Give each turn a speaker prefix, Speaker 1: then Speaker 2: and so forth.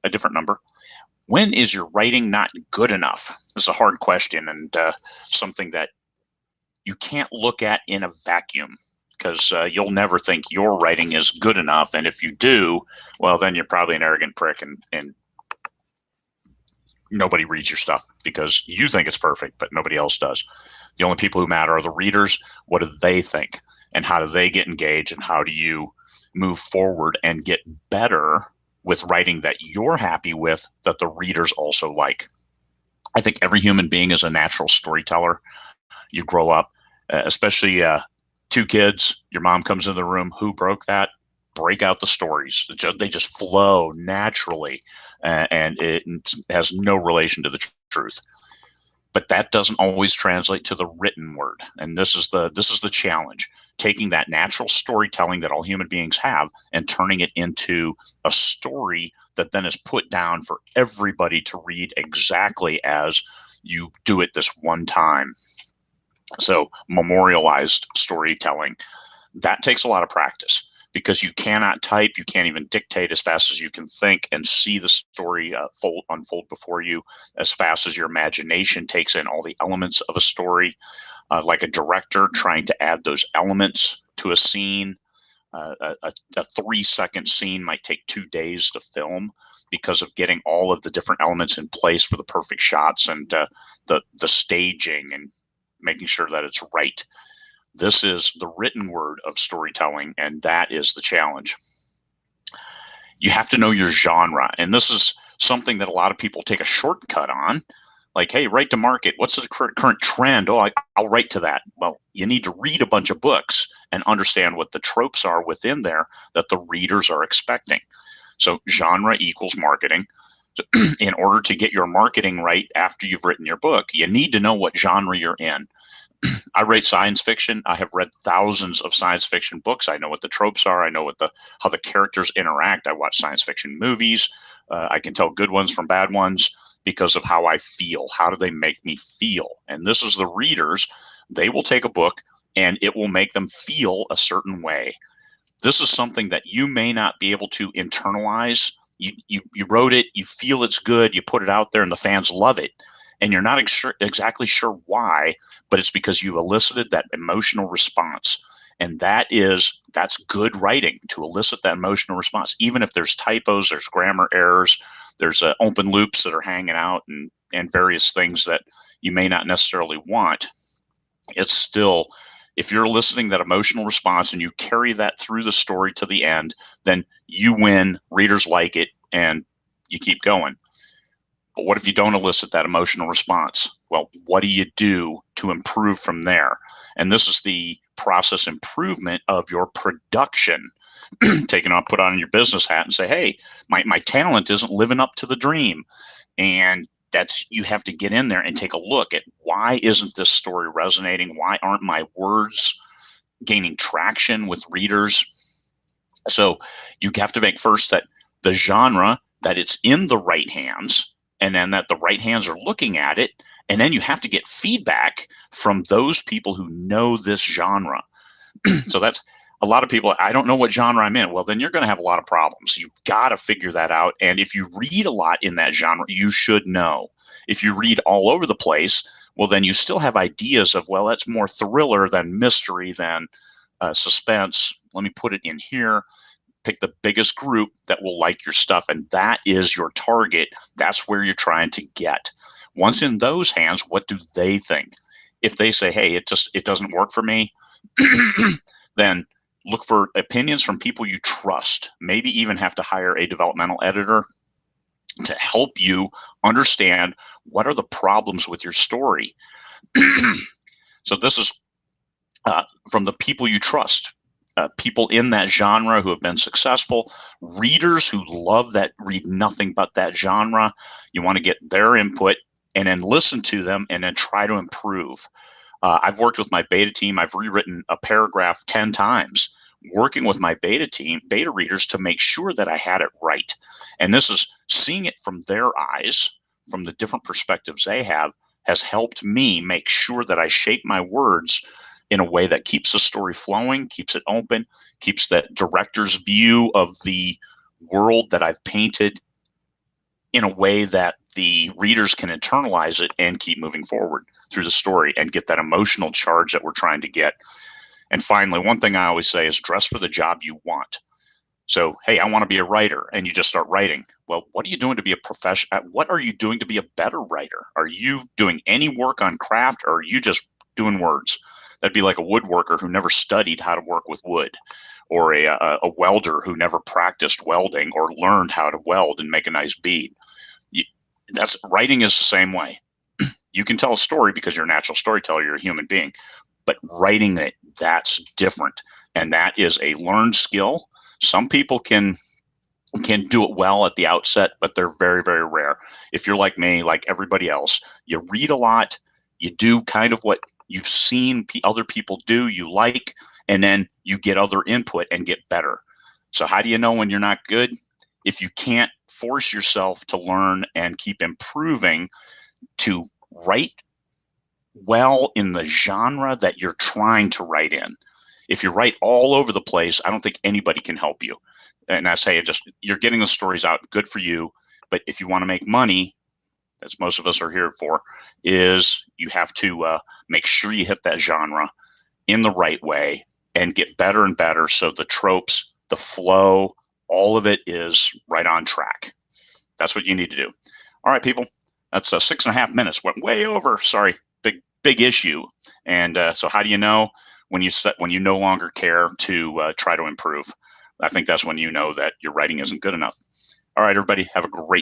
Speaker 1: a different number. When is your writing not good enough? This is a hard question, and something that you can't look at in a vacuum, because you'll never think your writing is good enough. And if you do, well, then you're probably an arrogant prick, and nobody reads your stuff because you think it's perfect, but nobody else does. The only people who matter are the readers. What do they think? And how do they get engaged? And how do you move forward and get better with writing that you're happy with, that the readers also like? I think every human being is a natural storyteller. You grow up, especially two kids, your mom comes into the room, who broke that? Break out the stories. They just flow naturally, and it has no relation to the truth. But that doesn't always translate to the written word, and this is the challenge: taking that natural storytelling that all human beings have and turning it into a story that then is put down for everybody to read exactly as you do it this one time. So memorialized storytelling, that takes a lot of practice, because you cannot type, you can't even dictate as fast as you can think and see the story unfold before you as fast as your imagination takes in all the elements of a story. Like a director trying to add those elements to a scene. A 3-second scene might take 2 days to film because of getting all of the different elements in place for the perfect shots, and the staging, and making sure that it's right. This is the written word of storytelling, and that is the challenge. You have to know your genre, and this is something that a lot of people take a shortcut on. Like, hey, write to market. What's the current trend? Oh, I'll write to that. Well, you need to read a bunch of books and understand what the tropes are within there that the readers are expecting. So genre equals marketing. In order to get your marketing right after you've written your book, you need to know what genre you're in. I write science fiction. I have read thousands of science fiction books. I know what the tropes are. I know how the characters interact. I watch science fiction movies. I can tell good ones from bad ones because of how I feel. How do they make me feel? And this is the readers. They will take a book and it will make them feel a certain way. This is something that you may not be able to internalize. You wrote it, you feel it's good, you put it out there, and the fans love it. And you're not exactly sure why, but it's because you've elicited that emotional response. And that's good writing, to elicit that emotional response. Even if there's typos, there's grammar errors, there's open loops that are hanging out, and various things that you may not necessarily want. It's still, if you're eliciting that emotional response and you carry that through the story to the end, then you win, readers like it, and you keep going. But what if you don't elicit that emotional response? Well, what do you do to improve from there? And this is the process improvement of your production. Put on your business hat and say, hey, my talent isn't living up to the dream. And you have to get in there and take a look at, why isn't this story resonating? Why aren't my words gaining traction with readers? So you have to make first that the genre, that it's in the right hands, and then that the right hands are looking at it. And then you have to get feedback from those people who know this genre. So that's a lot of people. I don't know what genre I'm in. Well, then you're going to have a lot of problems. You've got to figure that out. And if you read a lot in that genre, you should know. If you read all over the place, well, then you still have ideas of, well, that's more thriller than mystery than suspense. Let me put it in here. Pick the biggest group that will like your stuff, and that is your target. That's where you're trying to get. Once in those hands, what do they think? If they say, hey, it doesn't work for me, then look for opinions from people you trust. Maybe even have to hire a developmental editor to help you understand what are the problems with your story. So this is from the people you trust. People in that genre who have been successful, readers who love that, read nothing but that genre. You want to get their input and then listen to them and then try to improve. I've worked with my beta team. I've rewritten a paragraph 10 times, working with my beta readers to make sure that I had it right. And this is seeing it from their eyes, from the different perspectives they have, has helped me make sure that I shape my words in a way that keeps the story flowing, keeps it open, keeps that director's view of the world that I've painted in a way that the readers can internalize it and keep moving forward through the story and get that emotional charge that we're trying to get. And finally, one thing I always say is dress for the job you want. So, hey, I want to be a writer, and you just start writing. Well, what are you doing to be a professional? What are you doing to be a better writer? Are you doing any work on craft, or are you just doing words? That'd be like a woodworker who never studied how to work with wood, or a welder who never practiced welding or learned how to weld and make a nice bead. That's writing is the same way. You can tell a story because you're a natural storyteller, you're a human being, but writing it, that's different, and that is a learned skill. Some people can do it well at the outset, but they're very, very rare. If you're like me, like everybody else, you read a lot, you do kind of what you've seen other people do, you like, and then you get other input and get better. So how do you know when you're not good? If you can't force yourself to learn and keep improving to write well in the genre that you're trying to write in. If you write all over the place, I don't think anybody can help you. And I say, you're getting the stories out, good for you. But if you want to make money, as most of us are here for, is you have to make sure you hit that genre in the right way and get better and better. So the tropes, the flow, all of it is right on track. That's what you need to do. All right, people. That's 6.5 minutes. Went way over. Sorry, big issue. And so, how do you know when you no longer care to try to improve? I think that's when you know that your writing isn't good enough. All right, everybody, have a great